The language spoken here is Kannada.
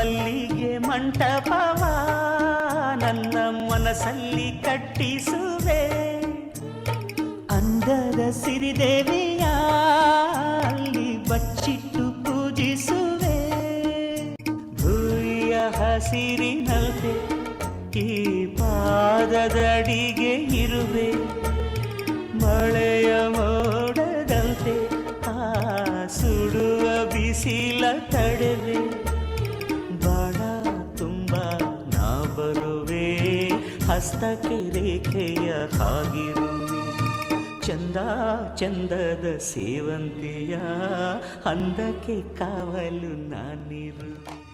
ಮಲ್ಲಿಗೆ ಮಂಟಪವ ನನ್ನ ಮನಸ್ಸಲ್ಲಿ ಕಟ್ಟಿಸುವೆ. ಅಂದದ ಸಿರಿದೇವಿಯ ಅಲ್ಲಿ ಬಚ್ಚಿಟ್ಟು ಪೂಜಿಸುವೆ. ಭೂಯ ಹಸಿರಿನಲ್ತೆ ಈ ಪಾದದಡಿಗೆ ಇರುವೆ. ಮಳೆಯ ಮೋಡದಂತೆ ಆ ಸುಡುವ ಬಿಸಿಲ ತಡೆವೆ. ಬಾಣ ತುಂಬ ನಾ ಬರುವೆ, ಹಸ್ತಕ್ಕೆ ರೇಖೆಯ ಹಾಗಿರುವೆ. ಚಂದ ಚಂದದ ಸೇವಂತಿಯ ಅಂದಕ್ಕೆ ಕಾವಲು ನಾನಿರುವೆ.